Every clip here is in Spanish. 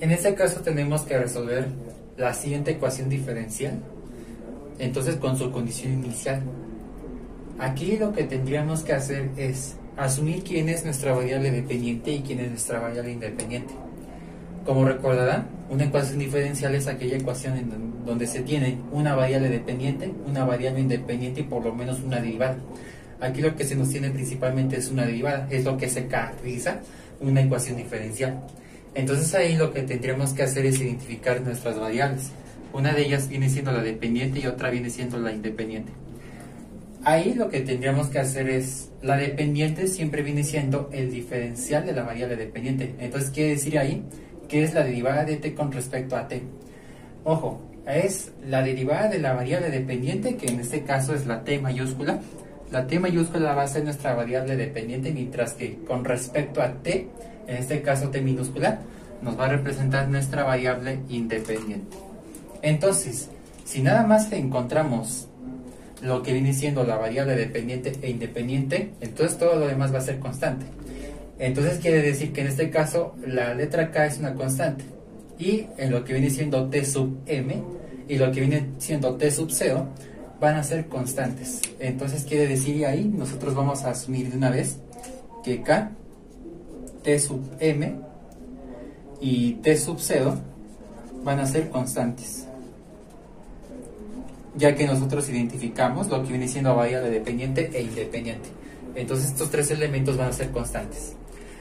En este caso tenemos que resolver la siguiente ecuación diferencial, entonces con su condición inicial. Aquí lo que tendríamos que hacer es asumir quién es nuestra variable dependiente y quién es nuestra variable independiente. Como recordarán, una ecuación diferencial es aquella ecuación en donde se tiene una variable dependiente, una variable independiente y por lo menos una derivada. Aquí lo que se nos tiene principalmente es una derivada, es lo que se caracteriza una ecuación diferencial. Entonces ahí lo que tendríamos que hacer es identificar nuestras variables. Una de ellas viene siendo la dependiente y otra viene siendo la independiente. Ahí lo que tendríamos que hacer es, la dependiente siempre viene siendo el diferencial de la variable dependiente. Entonces quiere decir ahí que es la derivada de t con respecto a t. Ojo, es la derivada de la variable dependiente, que en este caso es la t mayúscula. La t mayúscula va a ser nuestra variable dependiente, mientras que con respecto a t, en este caso t minúscula, nos va a representar nuestra variable independiente. Entonces, si nada más encontramos lo que viene siendo la variable dependiente e independiente, entonces todo lo demás va a ser constante. Entonces quiere decir que en este caso la letra k es una constante, y en lo que viene siendo t sub m y lo que viene siendo t sub 0 van a ser constantes. Entonces quiere decir ahí, nosotros vamos a asumir de una vez que k, t sub m y t sub 0 van a ser constantes, ya que nosotros identificamos lo que viene siendo variable dependiente e independiente. Entonces estos tres elementos van a ser constantes.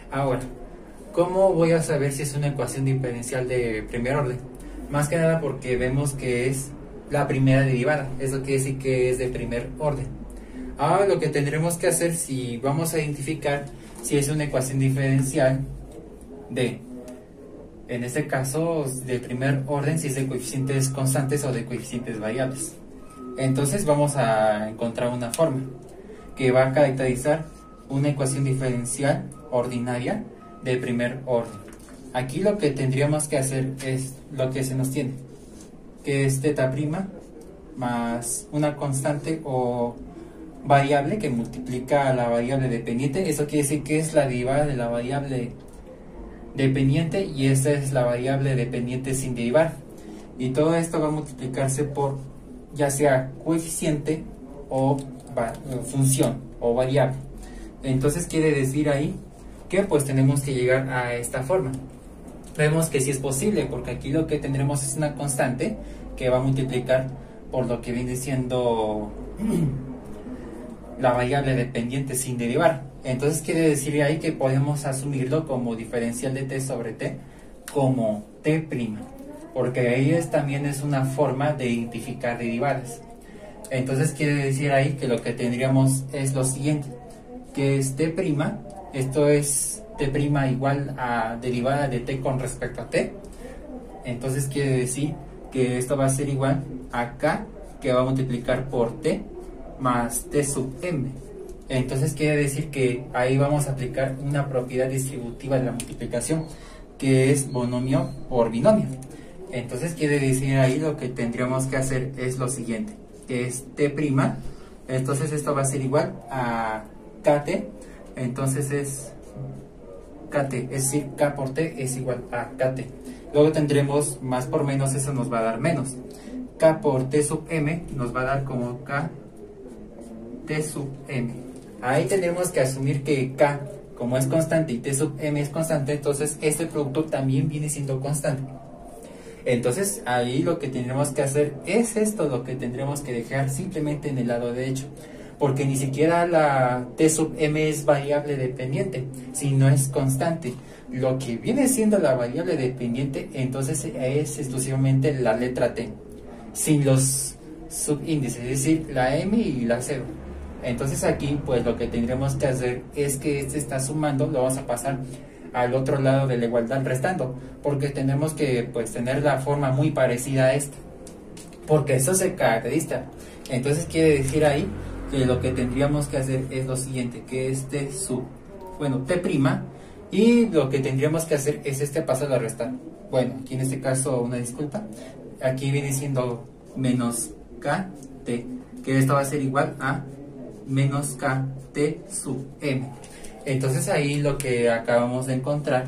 Ahora, ¿cómo voy a saber si es una ecuación diferencial de primer orden? Más que nada porque vemos que es la primera derivada, eso quiere decir que es de primer orden. Ahora lo que tendremos que hacer, si vamos a identificar si es una ecuación diferencial de, en este caso, de primer orden, si es de coeficientes constantes o de coeficientes variables. Entonces vamos a encontrar una forma que va a caracterizar una ecuación diferencial ordinaria de primer orden. Aquí lo que tendríamos que hacer es lo que se nos tiene, que es teta prima más una constante o variable que multiplica a la variable dependiente. Eso quiere decir que es la derivada de la variable dependiente y esta es la variable dependiente sin derivar. Y todo esto va a multiplicarse por ya sea coeficiente o función o variable. Entonces quiere decir ahí que pues tenemos que llegar a esta forma. Vemos que sí es posible, porque aquí lo que tendremos es una constante que va a multiplicar por lo que viene siendo la variable dependiente sin derivar. Entonces quiere decir ahí que podemos asumirlo como diferencial de t sobre t como t', porque ahí también es una forma de identificar derivadas. Entonces quiere decir ahí que lo que tendríamos es lo siguiente, que es t', esto es t' igual a derivada de t con respecto a t. Entonces quiere decir que esto va a ser igual a k, que va a multiplicar por t más t sub m. Entonces quiere decir que ahí vamos a aplicar una propiedad distributiva de la multiplicación, que es binomio por binomio. Entonces quiere decir ahí lo que tendríamos que hacer es lo siguiente, que es t', entonces esto va a ser igual a kt, entonces es kt, es decir, k por t es igual a kt. Luego tendremos más por menos, eso nos va a dar menos. K por t sub m nos va a dar como k t sub m. Ahí tendremos que asumir que k, como es constante y t sub m es constante, entonces este producto también viene siendo constante. Entonces ahí lo que tendremos que hacer es esto, lo que tendremos que dejar simplemente en el lado derecho, porque ni siquiera la t sub m es variable dependiente, sino es constante. Lo que viene siendo la variable dependiente entonces es exclusivamente la letra t, sin los subíndices, es decir, la m y la 0. Entonces aquí pues lo que tendremos que hacer es que este está sumando, lo vamos a pasar al otro lado de la igualdad restando, porque tenemos que pues tener la forma muy parecida a esta, porque eso se caracteriza. Entonces quiere decir ahí que lo que tendríamos que hacer es lo siguiente, que es t sub, bueno, t', y lo que tendríamos que hacer es pasarlo a restar. Bueno, aquí en este caso una disculpa, aquí viene siendo menos kt, que esto va a ser igual a menos kt sub m. Entonces ahí lo que acabamos de encontrar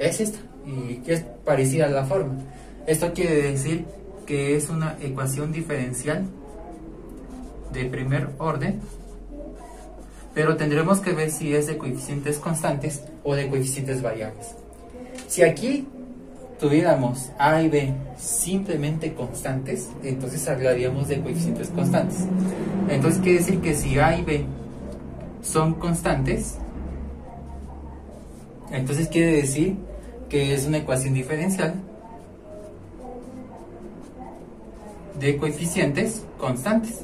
es esta, y que es parecida a la forma. Esto quiere decir que es una ecuación diferencial de primer orden, pero tendremos que ver si es de coeficientes constantes o de coeficientes variables. Si aquí tuviéramos A y B simplemente constantes, entonces hablaríamos de coeficientes constantes. Entonces quiere decir que si A y B son constantes, entonces quiere decir que es una ecuación diferencial de coeficientes constantes.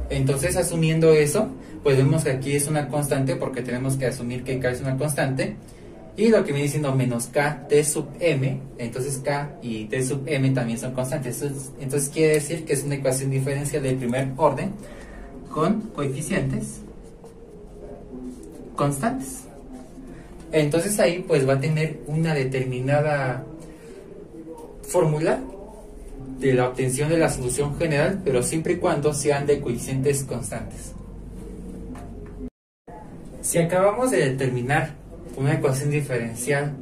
Entonces, asumiendo eso, pues vemos que aquí es una constante, porque tenemos que asumir que K es una constante, y lo que viene siendo menos K T sub M, entonces K y T sub M también son constantes. Entonces quiere decir que es una ecuación diferencial de primer orden con coeficientes constantes. Entonces ahí pues va a tener una determinada fórmula de la obtención de la solución general, pero siempre y cuando sean de coeficientes constantes. Si acabamos de determinar una ecuación diferencial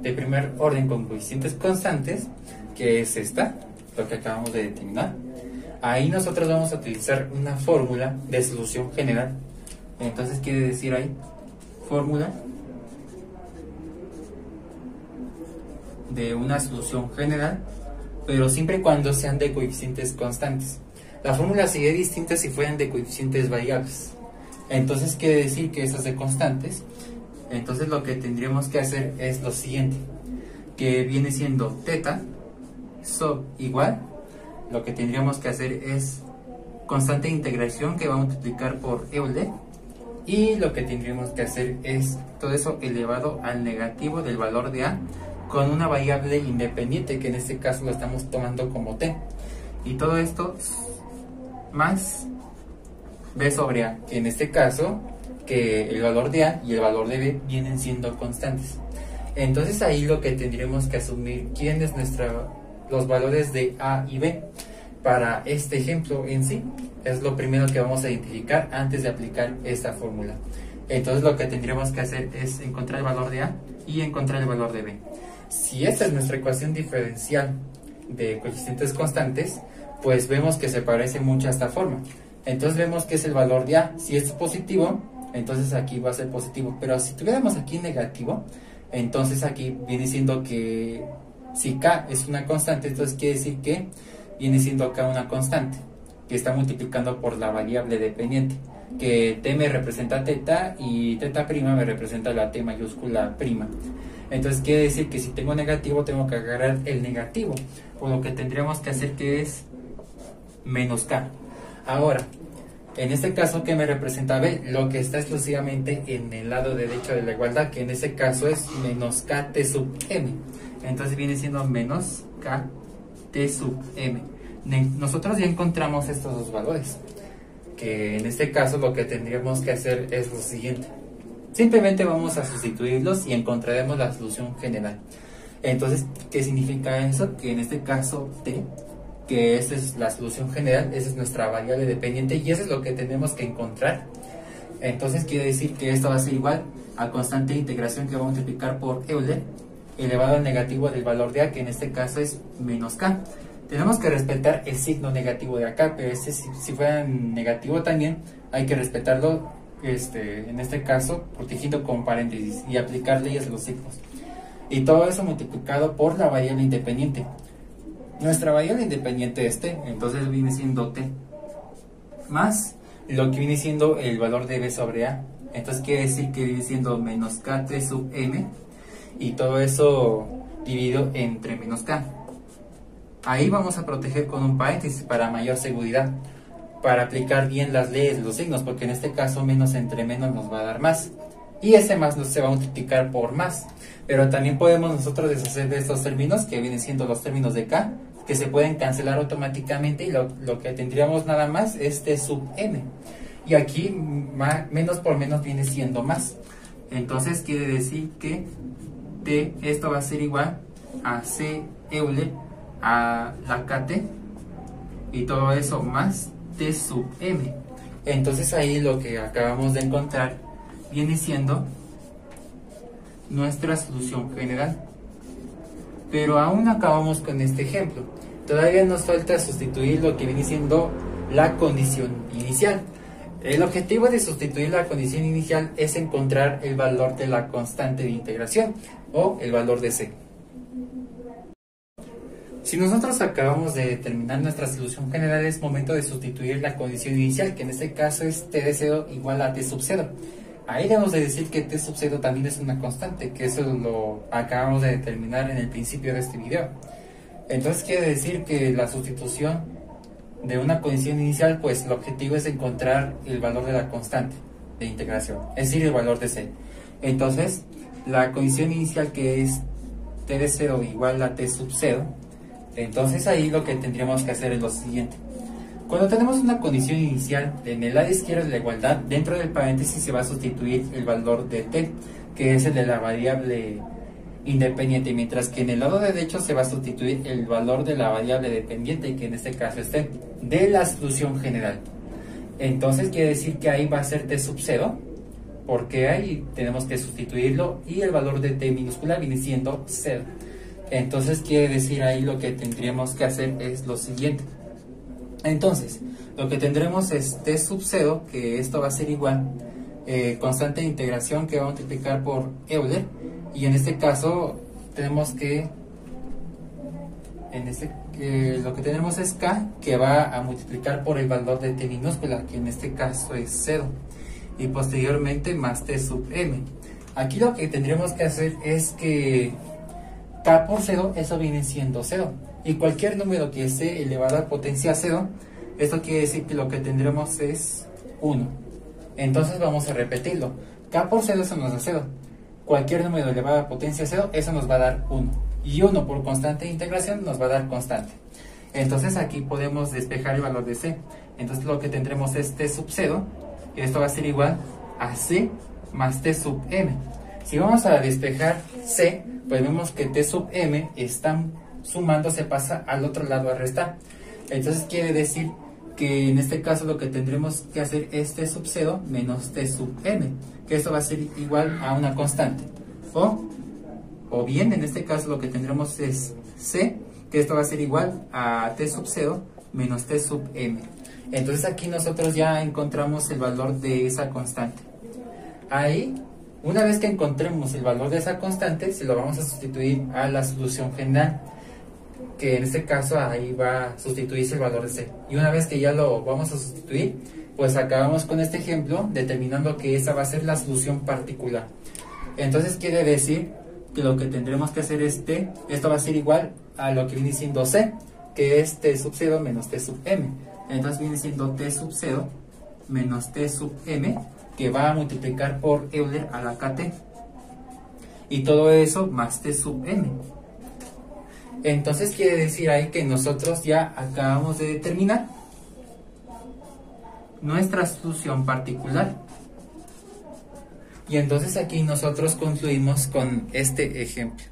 de primer orden con coeficientes constantes, que es esta, lo que acabamos de determinar, ahí nosotros vamos a utilizar una fórmula de solución general. Entonces quiere decir ahí fórmula de una solución general, pero siempre y cuando sean de coeficientes constantes. La fórmula sería distinta si fueran de coeficientes variables. Entonces quiere decir que estas de constantes, entonces lo que tendríamos que hacer es lo siguiente, que viene siendo teta sub igual, lo que tendríamos que hacer es constante de integración que va a multiplicar por Euler, y lo que tendríamos que hacer es todo eso elevado al negativo del valor de A con una variable independiente, que en este caso lo estamos tomando como t, y todo esto más b sobre a, que en este caso que el valor de a y el valor de b vienen siendo constantes. Entonces ahí lo que tendríamos que asumir quién es los valores de a y b para este ejemplo en sí, es lo primero que vamos a identificar antes de aplicar esta fórmula. Entonces lo que tendríamos que hacer es encontrar el valor de a y encontrar el valor de b. Si esta es nuestra ecuación diferencial de coeficientes constantes, pues vemos que se parece mucho a esta forma. Entonces vemos que es el valor de a. Si es positivo, entonces aquí va a ser positivo. Pero si tuviéramos aquí negativo, entonces aquí viene siendo que si k es una constante, entonces quiere decir que viene siendo k una constante que está multiplicando por la variable dependiente, que t me representa teta y teta prima me representa la t mayúscula prima. Entonces quiere decir que si tengo negativo tengo que agarrar el negativo, por lo que tendríamos que hacer que es menos k. Ahora, en este caso, ¿qué me representa b? Lo que está exclusivamente en el lado derecho de la igualdad, que en este caso es menos kt sub m. Entonces viene siendo menos kt sub m. Nosotros ya encontramos estos dos valores, que en este caso lo que tendríamos que hacer es lo siguiente. Simplemente vamos a sustituirlos y encontraremos la solución general. Entonces, ¿qué significa eso? Que en este caso t, que esta es la solución general, esa es nuestra variable dependiente y eso es lo que tenemos que encontrar. Entonces quiere decir que esto va a ser igual a constante de integración que va a multiplicar por Euler elevado al negativo del valor de a, que en este caso es menos k. Tenemos que respetar el signo negativo de acá, pero si fuera negativo también hay que respetarlo, en este caso protegido con paréntesis y aplicar leyes de los signos. Y todo eso multiplicado por la variable independiente. Nuestra variable independiente es t, entonces viene siendo t más lo que viene siendo el valor de b sobre a. Entonces quiere decir que viene siendo menos kt sub m y todo eso dividido entre menos k. Ahí vamos a proteger con un paréntesis para mayor seguridad, para aplicar bien las leyes de los signos, porque en este caso menos entre menos nos va a dar más. Y ese más se va a multiplicar por más. Pero también podemos nosotros deshacer de estos términos, que vienen siendo los términos de k, que se pueden cancelar automáticamente, y lo que tendríamos nada más es t sub m. Y aquí menos por menos viene siendo más. Entonces quiere decir que t, esto va a ser igual a c Euler a la kt y todo eso más t sub m. Entonces ahí lo que acabamos de encontrar viene siendo nuestra solución general. Pero aún no acabamos con este ejemplo. Todavía nos falta sustituir lo que viene siendo la condición inicial. El objetivo de sustituir la condición inicial es encontrar el valor de la constante de integración o el valor de C. Si nosotros acabamos de determinar nuestra solución general, es momento de sustituir la condición inicial, que en este caso es t de 0 igual a t sub 0. Ahí debemos de decir que t sub 0 también es una constante, que eso lo acabamos de determinar en el principio de este video. Entonces quiere decir que la sustitución de una condición inicial, pues el objetivo es encontrar el valor de la constante de integración, es decir, el valor de C. Entonces, la condición inicial, que es t de 0 igual a t sub 0, entonces ahí lo que tendríamos que hacer es lo siguiente. Cuando tenemos una condición inicial, en el lado izquierdo de la igualdad, dentro del paréntesis se va a sustituir el valor de t, que es el de la variable independiente, mientras que en el lado derecho se va a sustituir el valor de la variable dependiente, que en este caso es t, de la solución general. Entonces quiere decir que ahí va a ser t sub 0, porque ahí tenemos que sustituirlo y el valor de t minúscula viene siendo 0. Entonces quiere decir ahí lo que tendríamos que hacer es lo siguiente. Entonces, lo que tendremos es t sub 0, que esto va a ser igual constante de integración que va a multiplicar por Euler, y en este caso tenemos que lo que tenemos es k, que va a multiplicar por el valor de t minúscula, que en este caso es 0, y posteriormente más t sub m. Aquí lo que tendríamos que hacer es que k por 0, eso viene siendo 0, y cualquier número que esté elevado a potencia 0, esto quiere decir que lo que tendremos es 1. Entonces vamos a repetirlo. K por 0, eso nos da 0. Cualquier número elevado a potencia 0, eso nos va a dar 1. Y 1 por constante de integración nos va a dar constante. Entonces aquí podemos despejar el valor de C. Entonces lo que tendremos es t sub 0, y esto va a ser igual a C más t sub m. Si vamos a despejar C, pues vemos que t sub m están sumando, se pasa al otro lado a restar. Entonces quiere decir que en este caso lo que tendremos que hacer es t sub 0 menos t sub m, que esto va a ser igual a una constante. O bien en este caso lo que tendremos es C, que esto va a ser igual a t sub 0 menos t sub m. Entonces aquí nosotros ya encontramos el valor de esa constante. Ahí, una vez que encontremos el valor de esa constante, se lo vamos a sustituir a la solución general, que en este caso ahí va a sustituirse el valor de C. Y una vez que ya lo vamos a sustituir, pues acabamos con este ejemplo determinando que esa va a ser la solución particular. Entonces quiere decir que lo que tendremos que hacer es t, esto va a ser igual a lo que viene siendo C, que es t sub 0 menos t sub m. Entonces viene siendo t sub 0 menos t sub m, que va a multiplicar por Euler a la kt. Y todo eso más t sub m. Entonces quiere decir ahí que nosotros ya acabamos de determinar nuestra solución particular. Y entonces aquí nosotros concluimos con este ejemplo.